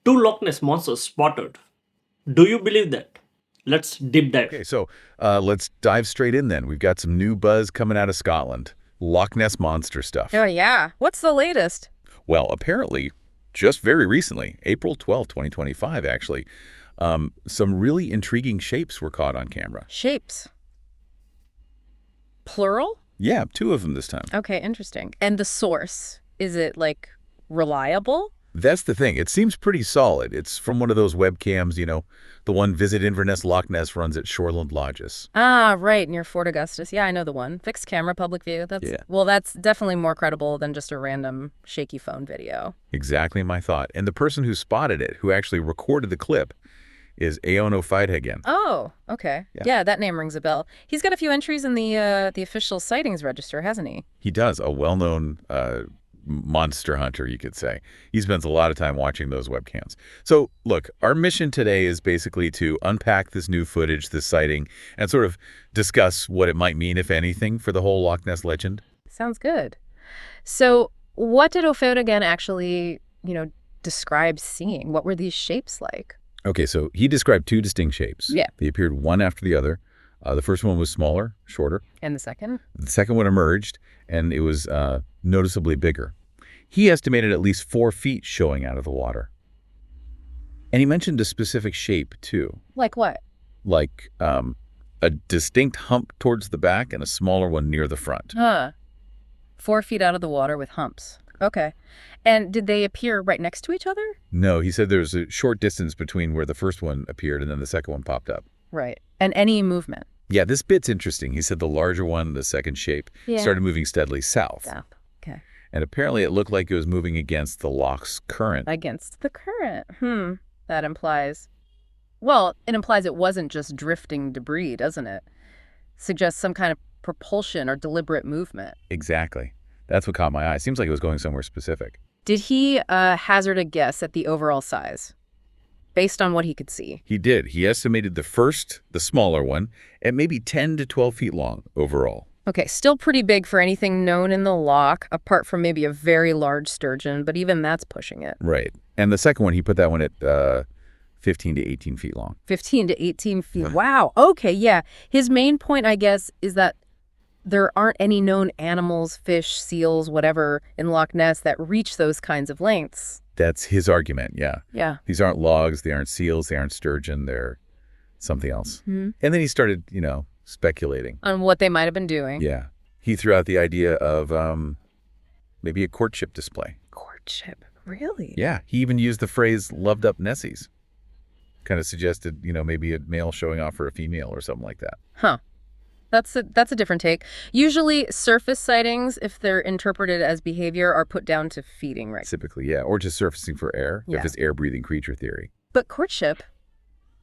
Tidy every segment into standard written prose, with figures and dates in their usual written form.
Two Loch Ness monsters spotted. Do you believe that? Let's deep dive. Okay, so let's dive straight in then. We've got some new buzz coming out of Scotland. Loch Ness Monster stuff. Oh, yeah. What's the latest? Well, apparently, just very recently, April 12th, 2025, actually, some really intriguing shapes were caught on camera. Shapes. Plural? Yeah, two of them this time. Okay, interesting. And the source, is it, like, reliable? That's the thing. It seems pretty solid. It's from one of those webcams, the one Visit Inverness Loch Ness runs at Shoreland Lodges. Ah, right, near Fort Augustus. Yeah, I know the one. Fixed camera, public view. That's definitely more credible than just a random shaky phone video. Exactly my thought. And the person who spotted it, who actually recorded the clip, is unidentified again. Oh, okay. Yeah, that name rings a bell. He's got a few entries in the official sightings register, hasn't he? He does, a well-known monster hunter, you could say. He spends a lot of time watching those webcams. So, look, our mission today is basically to unpack this new footage, this sighting, and sort of discuss what it might mean, if anything, for the whole Loch Ness legend. Sounds good. So, what did O'Fodaghan actually, describe seeing? What were these shapes like? Okay, so he described two distinct shapes. Yeah. They appeared one after the other. The first one was smaller, shorter. And the second? The second one emerged, and it was noticeably bigger. He estimated at least 4 feet showing out of the water. And he mentioned a specific shape, too. Like what? Like a distinct hump towards the back and a smaller one near the front. 4 feet out of the water with humps. Okay. And did they appear right next to each other? No, he said there was a short distance between where the first one appeared and then the second one popped up. Right. And any movement? Yeah, this bit's interesting. He said the larger one, the second shape, started moving steadily south. Okay. And apparently it looked like it was moving against the loch's current. Against the current. That implies... Well, it implies it wasn't just drifting debris, doesn't it? Suggests some kind of propulsion or deliberate movement. Exactly. That's what caught my eye. Seems like it was going somewhere specific. Did he hazard a guess at the overall size? Based on what he could see? He did. He estimated the first, the smaller one, at maybe 10 to 12 feet long overall. Okay, still pretty big for anything known in the loch, apart from maybe a very large sturgeon, but even that's pushing it. Right. And the second one, he put that one at 15 to 18 feet long. 15 to 18 feet. Wow. Okay, yeah. His main point, I guess, is that there aren't any known animals, fish, seals, whatever, in Loch Ness that reach those kinds of lengths. That's his argument, yeah. Yeah. These aren't logs, they aren't seals, they aren't sturgeon, they're something else. And then he started, speculating. On what they might have been doing. Yeah. He threw out the idea of maybe a courtship display. Courtship? Really? Yeah. He even used the phrase loved up Nessies. Kind of suggested, maybe a male showing off for a female or something like that. Huh. That's a different take. Usually surface sightings, if they're interpreted as behavior, are put down to feeding, right? Typically, yeah. Or just surfacing for air, if it's air-breathing creature theory. But courtship,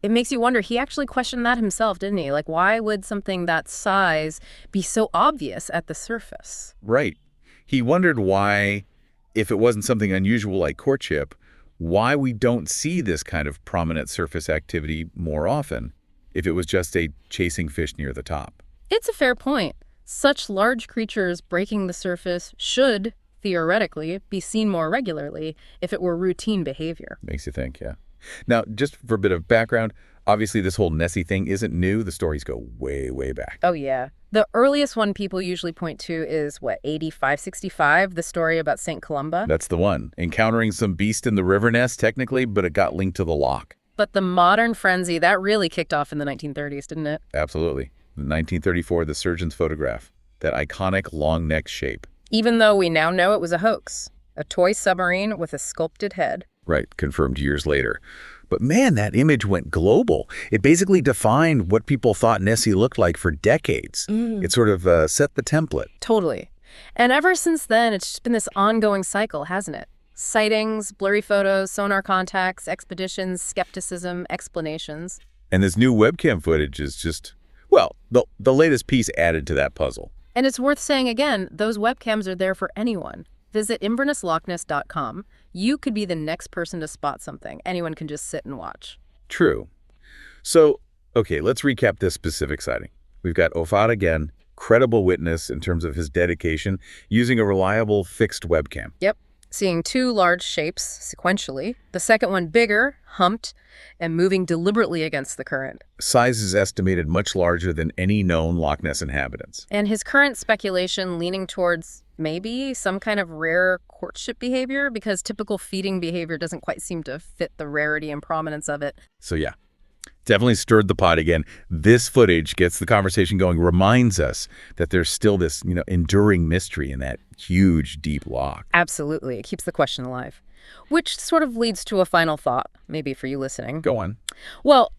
it makes you wonder, he actually questioned that himself, didn't he? Like, why would something that size be so obvious at the surface? Right. He wondered why, if it wasn't something unusual like courtship, why we don't see this kind of prominent surface activity more often, if it was just a chasing fish near the top. It's a fair point. Such large creatures breaking the surface should, theoretically, be seen more regularly if it were routine behavior. Makes you think, yeah. Now, just for a bit of background, obviously this whole Nessie thing isn't new. The stories go way, way back. Oh, yeah. The earliest one people usually point to is, 8565, the story about St. Columba? That's the one. Encountering some beast in the river Ness, technically, but it got linked to the loch. But the modern frenzy, that really kicked off in the 1930s, didn't it? Absolutely. In 1934, the surgeon's photograph, that iconic long neck shape. Even though we now know it was a hoax, a toy submarine with a sculpted head. Right, confirmed years later. But man, that image went global. It basically defined what people thought Nessie looked like for decades. It sort of set the template. Totally. And ever since then, it's just been this ongoing cycle, hasn't it? Sightings, blurry photos, sonar contacts, expeditions, skepticism, explanations. And this new webcam footage is just, well, the latest piece added to that puzzle. And it's worth saying again, those webcams are there for anyone. Visit InvernessLochNess.com. You could be the next person to spot something. Anyone can just sit and watch. True. So, okay, let's recap this specific sighting. We've got Ofad again, credible witness in terms of his dedication, using a reliable fixed webcam. Yep. seeing two large shapes sequentially, the second one bigger, humped, and moving deliberately against the current. Size is estimated much larger than any known Loch Ness inhabitants. And his current speculation leaning towards maybe some kind of rare courtship behavior, because typical feeding behavior doesn't quite seem to fit the rarity and prominence of it. So yeah, definitely stirred the pot again. This footage gets the conversation going, reminds us that there's still this, enduring mystery in that huge, deep loch. Absolutely. It keeps the question alive. Which sort of leads to a final thought, maybe for you listening. Go on. Well,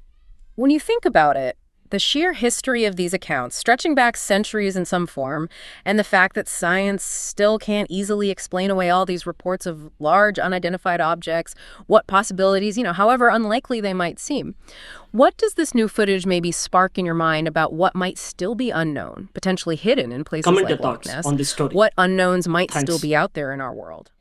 when you think about it, the sheer history of these accounts, stretching back centuries in some form, and the fact that science still can't easily explain away all these reports of large unidentified objects, what possibilities, however unlikely they might seem. What does this new footage maybe spark in your mind about what might still be unknown, potentially hidden in places Comment your like Loch thoughts Ness? on this story. What unknowns might Thanks. still be out there in our world?